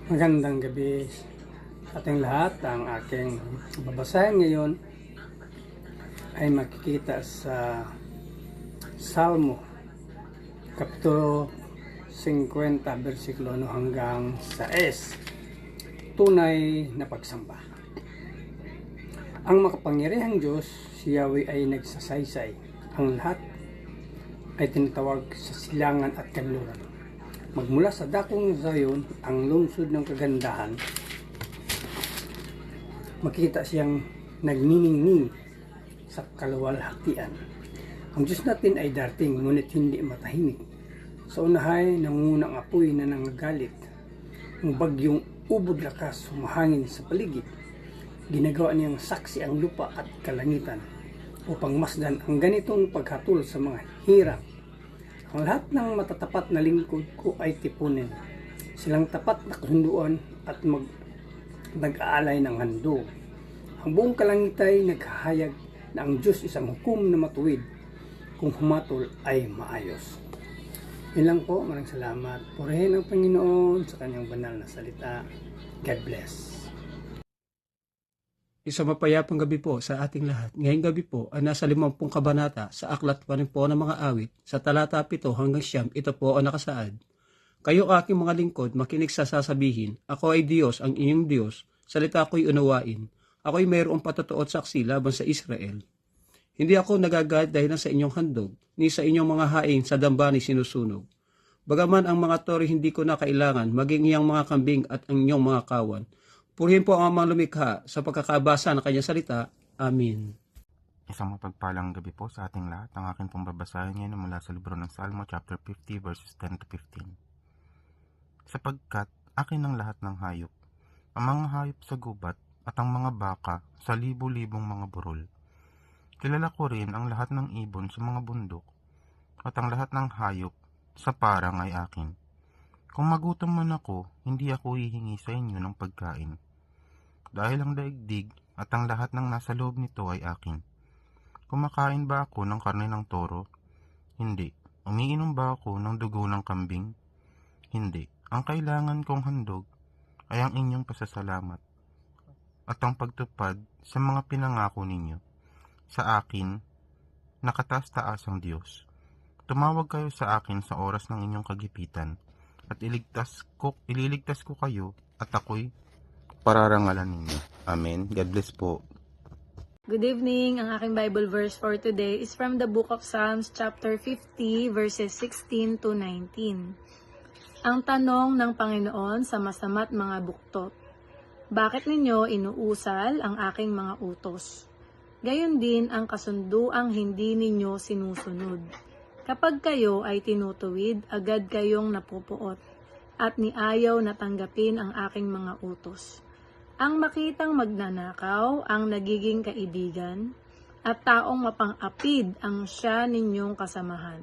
Magandang gabi sa ating lahat. Ang aking babasahin ngayon ay makikita sa Salmo, Kapitulo 50, versikulo 1 hanggang 6. Tunay na pagsamba. Ang makapangyarihang Diyos, si Yahweh ay nagsasaysay. Ang lahat ay tinatawag sa silangan at kanluran. Magmula sa dakong Zion, ang lungsod ng kagandahan, makita siyang nagniningning sa kaluwalhatian. Ang Diyos natin ay darating, ngunit hindi matahimik. Sa unahay, nangungunang apoy na nangagalit. Ang bagyong ubod lakas humahangin sa paligid. Ginagawa niyang saksi ang lupa at kalangitan upang masdan ang ganitong paghatol sa mga hirang. Ang lahat ng matatapat na lingkod ko ay tipunin. Silang tapat na kasunduan at nag-aalay ng handog. Ang buong kalangitan ay naghahayag na ang Diyos isang hukom na matuwid. Kung humatol ay maayos. Yun lang po, maraming salamat. Purihin ang Panginoon sa kanyang banal na salita. God bless. Isang mapayapang gabi po sa ating lahat. Ngayong gabi po ay nasa 50 kabanata sa Aklat pa rin po ng mga awit sa talata 7 hanggang 9. Ito po ang nakasaad. Kayo aking mga lingkod, makinig sa sasabihin. Ako ay Diyos, ang inyong Diyos. Salita ko'y unawain. Ako'y mayroong patotoo at saksi laban sa Israel. Hindi ako nagagalit dahil sa inyong handog, ni sa inyong mga haing sa dambani sinusunog. Bagaman ang mga tori hindi ko na kailangan, maging iyang mga kambing at ang inyong mga kawan. Purihin po ang amang lumikha sa pagkakabasa ng kanyang salita. Amen. Isang mapagpalang gabi po sa ating lahat. Ang aking pong babasahin ngayon mula sa libro ng Salmo chapter 50 verses 10 to 15. Sapagkat akin ang lahat ng hayop, ang mga hayop sa gubat at ang mga baka sa libu-libong mga burol. Kilala ko rin ang lahat ng ibon sa mga bundok at ang lahat ng hayop sa parang ay akin. Kung magutom man ako, hindi ako hihingi sa inyo ng pagkain. Dahil ang daigdig at ang lahat ng nasa loob nito ay akin. Kumakain ba ako ng karne ng toro? Hindi. Umiinom ba ako ng dugo ng kambing? Hindi. Ang kailangan kong handog ay ang inyong pasasalamat at ang pagtupad sa mga pinangako ninyo. Sa akin, nakataas-taas ang Diyos. Tumawag kayo sa akin sa oras ng inyong kagipitan at ililigtas ko kayo at ako'y pararangalan ninyo. Amen. God bless po. Good evening. Ang aking Bible verse for today is from the book of Psalms chapter 50 verses 16 to 19. Ang tanong ng Panginoon sa masama't mga buktot. Bakit ninyo inuusal ang aking mga utos? Gayon din ang kasunduang hindi ninyo sinusunod. Kapag kayo ay tinutuwid, agad kayong napupuot, at niayaw na tanggapin ang aking mga utos. Ang makitang magnanakaw ang nagiging kaibigan, at taong mapang-apid ang siya ninyong kasamahan.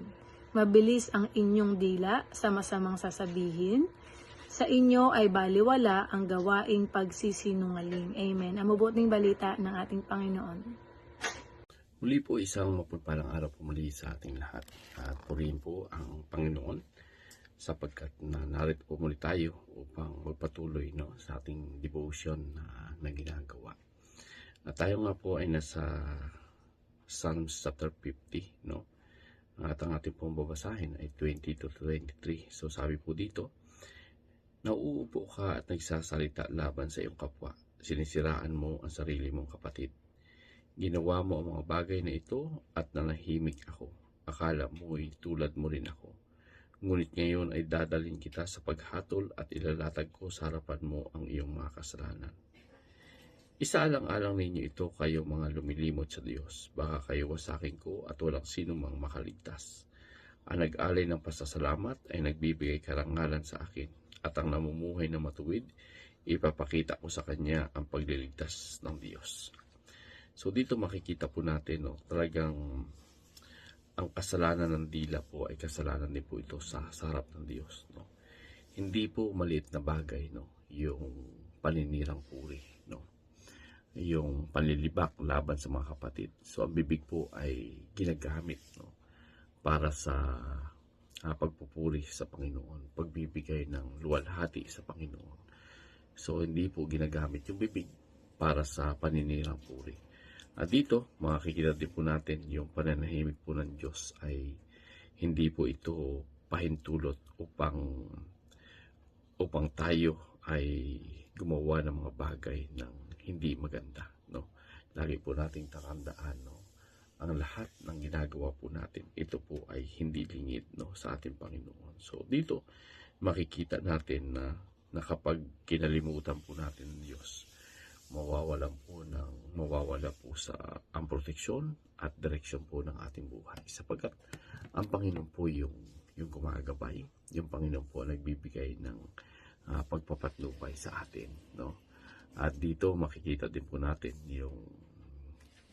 Mabilis ang inyong dila sa masamang sasabihin, sa inyo ay baliwala ang gawaing pagsisinungaling. Amen. Ang mabuting balita ng ating Panginoon. Muli po isang mapagpalang araw po muli sa ating lahat. At purihin po ang Panginoon sapagkat narito po muli tayo upang magpatuloy sa ating devotion na ginagawa. At tayo nga po ay nasa Psalms chapter 50. At ang ating pong babasahin ay 20 to 23. So sabi po dito, nauupo ka at nagsasalita laban sa iyong kapwa. Sinisiraan mo ang sarili mong kapatid. Ginawa mo ang mga bagay na ito at nanahimik ako. Akala mo'y tulad mo rin ako. Ngunit ngayon ay dadalhin kita sa paghatol at ilalatag ko sa harapan mo ang iyong mga kasalanan. Isaalang-alang ninyo ito kayong mga lumilimot sa Diyos. Baka kayo wasakin ko at walang sino mang makaligtas. Ang nag-alay ng pasasalamat ay nagbibigay karangalan sa akin. At ang namumuhay na matuwid, ipapakita ko sa kanya ang pagliligtas ng Diyos. So dito makikita po natin talagang ang kasalanan ng dila po ay kasalanan din po ito sa harap ng Diyos. Hindi po maliit na bagay yung paninirang puri, yung panlilibak laban sa mga kapatid. So ang bibig po ay ginagamit para sa pagpupuri sa Panginoon, pagbibigay ng luwalhati sa Panginoon. So, hindi po ginagamit yung bibig para sa paninirang puri. At dito, makikita din po natin yung pananahimik po ng Diyos ay hindi po ito pahintulot upang tayo ay gumawa ng mga bagay ng hindi maganda. No? Lagi po nating tatandaan, no? Ang lahat ng ginagawa po natin, ito po ay hindi lingid, no, sa ating Panginoon. So dito, makikita natin na kapag kinalimutan po natin ng Diyos, mawawala po sa ang proteksyon at direksyon po ng ating buhay. Sapagkat ang Panginoon po yung gumagabay, yung Panginoon po nagbibigay ng pagpapatnubay sa atin, no? At dito makikita din po natin yung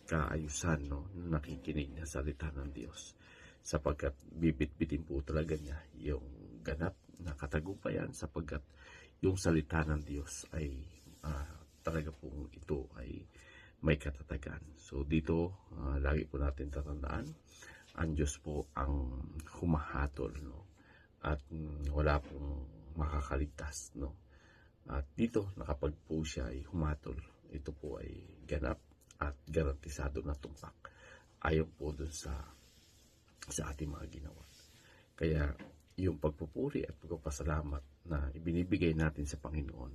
kaayusan, no, nakikinig na salita ng Diyos, sapagkat bibit-bitin po talaga niya yung ganap na katagumpayan, sapagkat yung salita ng Diyos ay talaga pong ito ay may katatagan. So dito lagi po natin tatandaan, ang Diyos po ang humahatol, no, at wala pong makakaligtas, no. At dito nakapag po siya ay humatol, ito po ay ganap at garantisado na tumpak ayon po dun sa ating mga ginawa. Kaya yung pagpupuri at pagpapasalamat na ibinibigay natin sa Panginoon,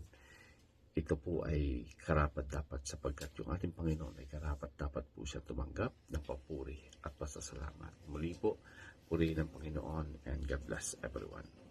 ito po ay karapat-dapat, sapagkat yung ating Panginoon ay karapat-dapat po siya tumanggap ng papuri at pasasalamat. Muli po, purihin ang Panginoon, and God bless everyone.